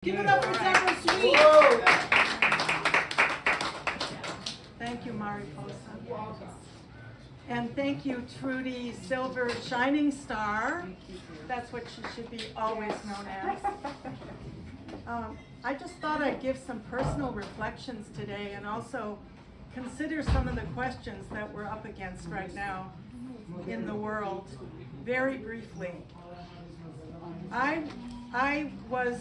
Give it up for Debra Sweet. Whoa. Thank you, Mariposa. And thank you, Trudy Silver Shining Star. That's what she should be always known as. I just thought I'd give some personal reflections today and also consider some of the questions that we're up against right now in the world, very briefly. I was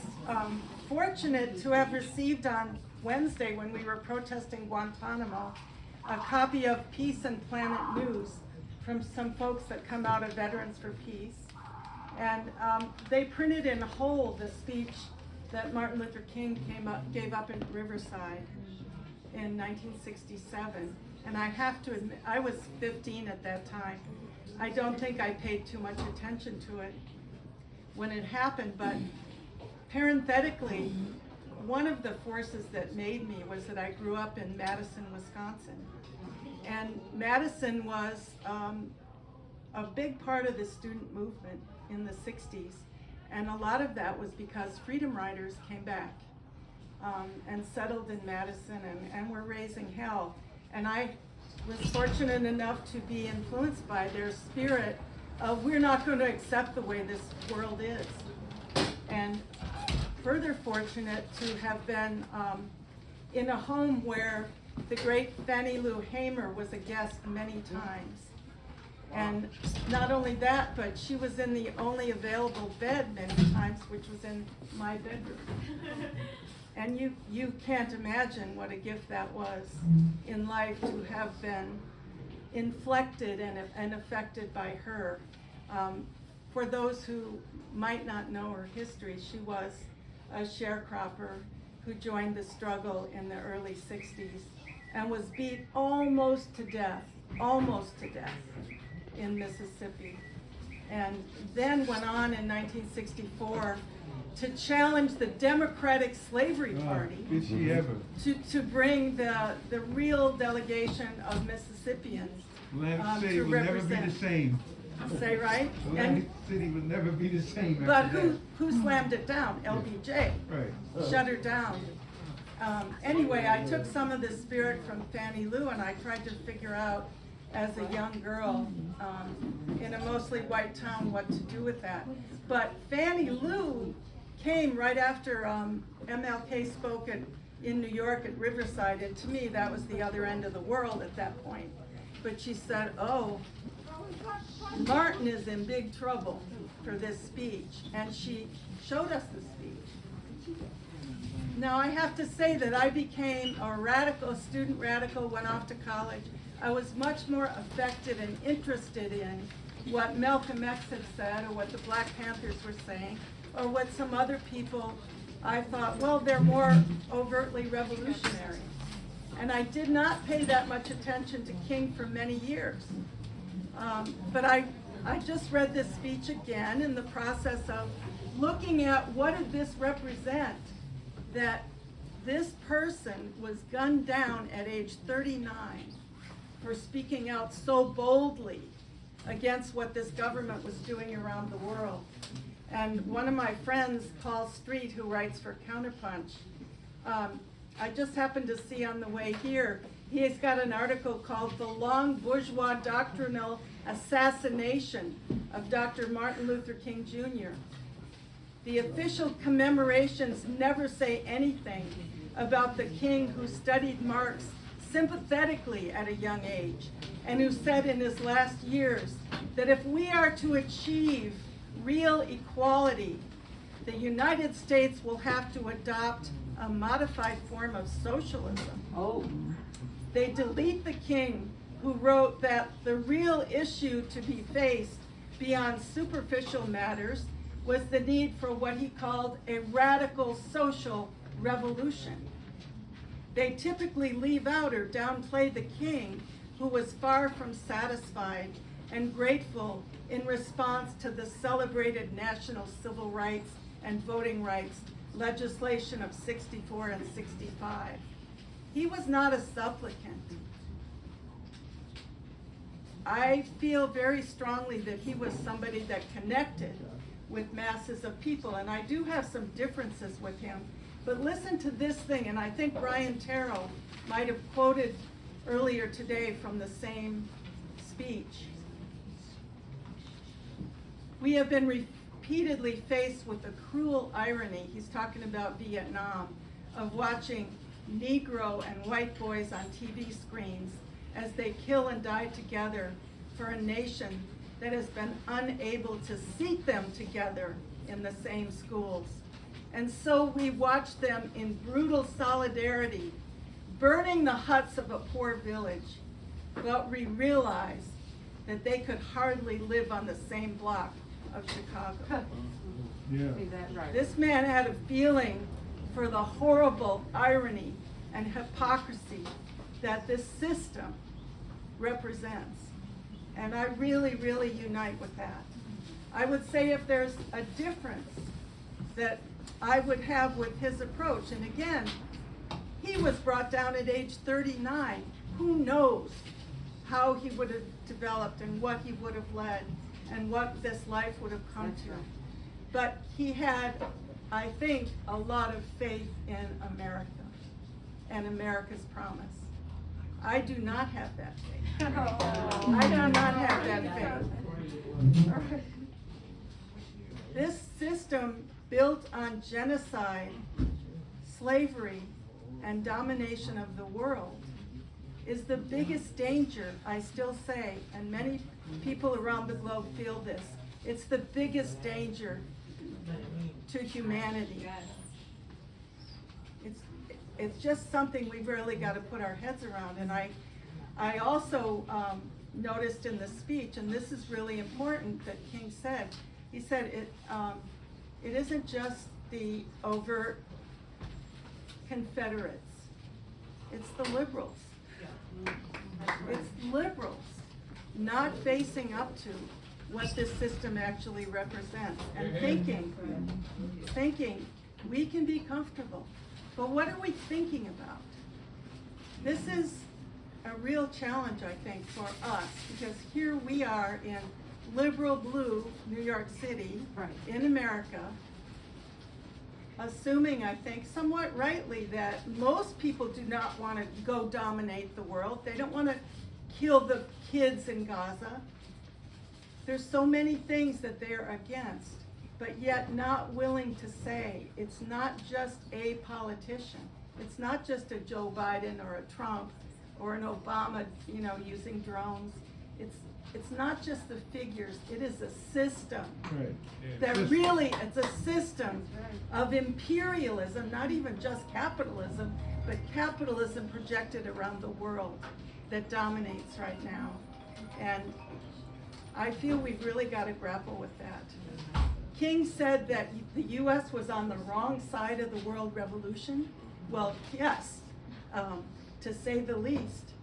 fortunate to have received on Wednesday, when we were protesting Guantanamo, a copy of Peace and Planet News from some folks that come out of Veterans for Peace. And they printed in whole the speech that Martin Luther King gave up in Riverside in 1967. And I have to admit, I was 15 at that time. I don't think I paid too much attention to it when it happened, but parenthetically, one of the forces that made me was that I grew up in Madison, Wisconsin. And Madison was a big part of the student movement in the 60s. And a lot of that was because Freedom Riders came back and settled in Madison and were raising hell. And I was fortunate enough to be influenced by their spirit of, we're not going to accept the way this world is. And further fortunate to have been in a home where the great Fannie Lou Hamer was a guest many times. And not only that, but she was in the only available bed many times, which was in my bedroom. And you can't imagine what a gift that was in life to have been inflected and affected by her. For those who might not know her history, she was a sharecropper who joined the struggle in the early 60s and was beat almost to death in Mississippi. And then went on in 1964 to challenge the Democratic Slavery Party Did she ever? to bring the real delegation of Mississippians Atlantic City to will never be the represent. same. Say right? Atlantic City will never be the same But after who slammed it down? LBJ. that. Right. Shut her down. Anyway, I took some of the spirit from Fannie Lou and I tried to figure out as a young girl in a mostly white town what to do with that. But Fannie Lou came right after MLK spoke in New York at Riverside, and to me that was the other end of the world at that point. But she said, oh, Martin is in big trouble for this speech, and she showed us the speech. Now I have to say that I became a student radical, went off to college. I was much more affected and interested in what Malcolm X had said, or what the Black Panthers were saying, or what some other people, I thought, well, they're more overtly revolutionary. And I did not pay that much attention to King for many years. But I just read this speech again in the process of looking at what did this represent, that this person was gunned down at age 39 for speaking out so boldly against what this government was doing around the world. And one of my friends, Paul Street, who writes for Counterpunch, I just happened to see on the way here, he's got an article called The Long Bourgeois Doctrinal Assassination of Dr. Martin Luther King Jr. The official commemorations never say anything about the king who studied Marx sympathetically at a young age, and who said in his last years that if we are to achieve real equality, the United States will have to adopt a modified form of socialism. Oh. They delete the king who wrote that the real issue to be faced beyond superficial matters was the need for what he called a radical social revolution. They typically leave out or downplay the king, who was far from satisfied and grateful in response to the celebrated national civil rights and voting rights legislation of 64 and 65. He was not a supplicant. I feel very strongly that he was somebody that connected with masses of people. And I do have some differences with him. But listen to this thing, and I think Brian Terrell might have quoted earlier today from the same speech. We have been repeatedly faced with the cruel irony, he's talking about Vietnam, of watching Negro and white boys on TV screens as they kill and die together for a nation that has been unable to seat them together in the same schools. And so we watch them in brutal solidarity, burning the huts of a poor village, but we realize that they could hardly live on the same block of Chicago. Yeah. Is that right? This man had a feeling for the horrible irony and hypocrisy that this system represents. And I really, really unite with that. I would say if there's a difference that I would have with his approach, and again, he was brought down at age 39. Who knows how he would have developed and what he would have led and what this life would have come to. But he had, I think, a lot of faith in America and America's promise. I do not have that faith. I do not have that faith. This system built on genocide, slavery, and domination of the world is the biggest danger, I still say, and many people around the globe feel this. It's the biggest danger to humanity. It's just something we've really got to put our heads around. And I also noticed in the speech, and this is really important that King said, he said it isn't just the overt Confederates, it's the liberals. It's liberals not facing up to what this system actually represents and thinking we can be comfortable. But what are we thinking about? This is a real challenge, I think, for us, because here we are in liberal blue New York City, in America, assuming, I think, somewhat rightly, that most people do not want to go dominate the world. They don't want to kill the kids in Gaza. There's so many things that they're against, but yet not willing to say it's not just a politician. It's not just a Joe Biden or a Trump or an Obama, using drones. It's not just the figures, it is a system. Right. That really, it's a system of imperialism, not even just capitalism, but capitalism projected around the world that dominates right now. And I feel we've really got to grapple with that. King said that the U.S. was on the wrong side of the world revolution. Well, yes, to say the least.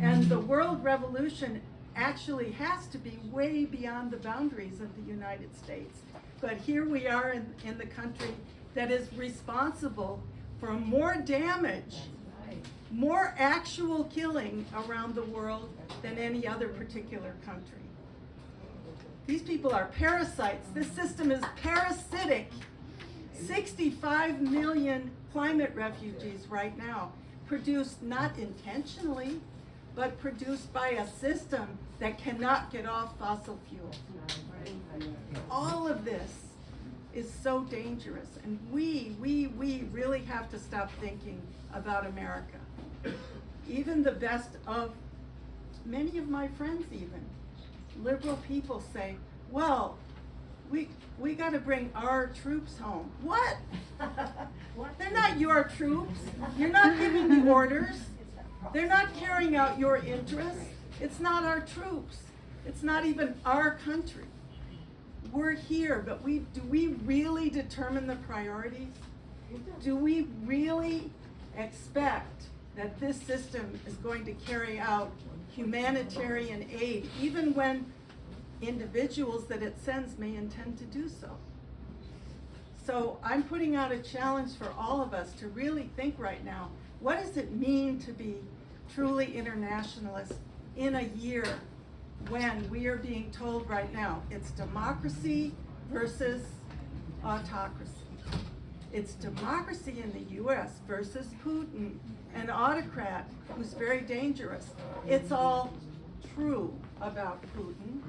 And the world revolution actually has to be way beyond the boundaries of the United States. But here we are in the country that is responsible for more damage, more actual killing around the world than any other particular country. These people are parasites. This system is parasitic. 65 million climate refugees right now, produced not intentionally, but produced by a system that cannot get off fossil fuels. All of this is so dangerous, and we really have to stop thinking about America. Even the best of many of my friends, even liberal people, say, well, we got to bring our troops home. What? They're not your troops. You're not giving the orders. They're not carrying out your interests. It's not our troops. It's not even our country. We're here, but do we really determine the priorities? Do we really expect that this system is going to carry out humanitarian aid, even when individuals that it sends may intend to do so? So I'm putting out a challenge for all of us to really think right now, what does it mean to be truly internationalist in a year when we are being told right now it's democracy versus autocracy. It's democracy in the US versus Putin, an autocrat who's very dangerous. It's all true about Putin.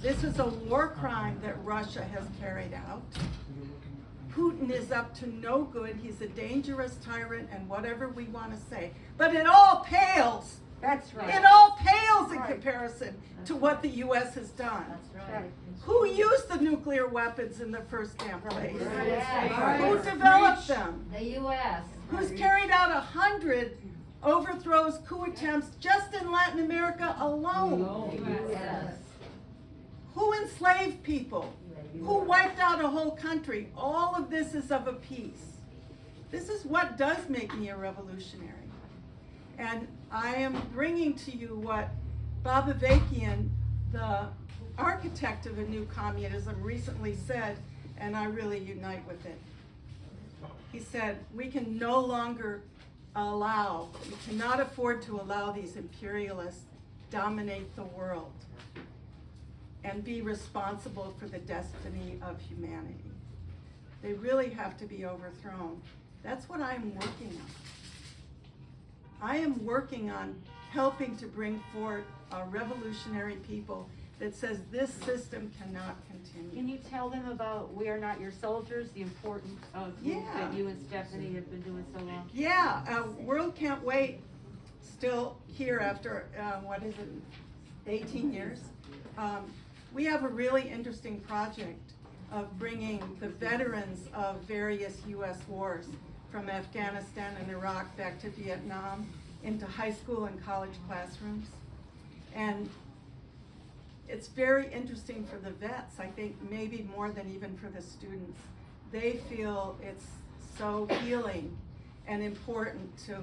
This is a war crime that Russia has carried out. Putin is up to no good. He's a dangerous tyrant and whatever we want to say. But it all pales. That's right. It all pales in Right. comparison to what the US has done. That's right. Who used the nuclear weapons in the first damn place? Yes. Who developed them? The U.S. Who's carried out 100 overthrows, coup attempts just in Latin America alone? Yes. Who enslaved people? Who wiped out a whole country? All of this is of a piece. This is what does make me a revolutionary. And I am bringing to you what Bob Avakian, the architect of a new communism, recently said, and I really unite with it. He said, we can no longer we cannot afford to allow these imperialists dominate the world and be responsible for the destiny of humanity. They really have to be overthrown. That's what I'm working on. I am working on helping to bring forth a revolutionary people that says this system cannot continue. Can you tell them about We Are Not Your Soldiers, the importance of that you and Stephanie have been doing so long? Yeah, World Can't Wait, still here after, 18 years. We have a really interesting project of bringing the veterans of various U.S. wars from Afghanistan and Iraq back to Vietnam into high school and college classrooms. And it's very interesting for the vets, I think maybe more than even for the students. They feel it's so healing and important to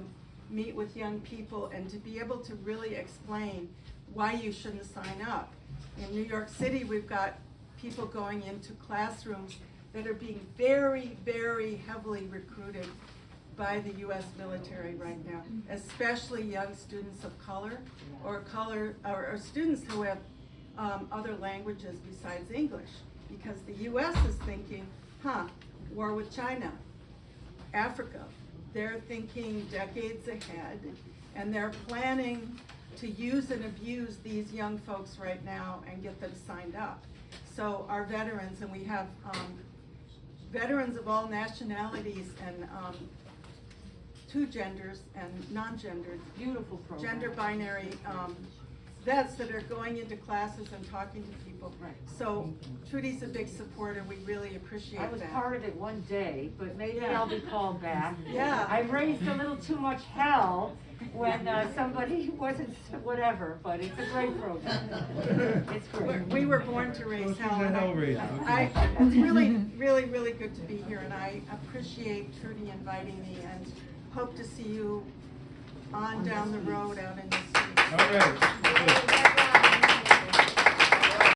meet with young people and to be able to really explain why you shouldn't sign up. In New York City, we've got people going into classrooms that are being very, very heavily recruited by the U.S. military right now, especially young students of color or students who have other languages besides English, because the U.S. is thinking, war with China, Africa. They're thinking decades ahead, and they're planning to use and abuse these young folks right now and get them signed up. So our veterans, and we have veterans of all nationalities and two genders and non-gendered, Beautiful program. gender binary vets that are going into classes and talking to people. Right. So Trudy's a big supporter. We really appreciate I was that. part of it one day, but maybe Yeah. I'll be called back. Yeah. I raised a little too much hell when somebody wasn't whatever, but it's a great program. It's great. We were born to raise She's hell. a And hell raiser. it's really, really, really good to be here, and I appreciate Trudy inviting me, and hope to see you on down the road out in the street. All right.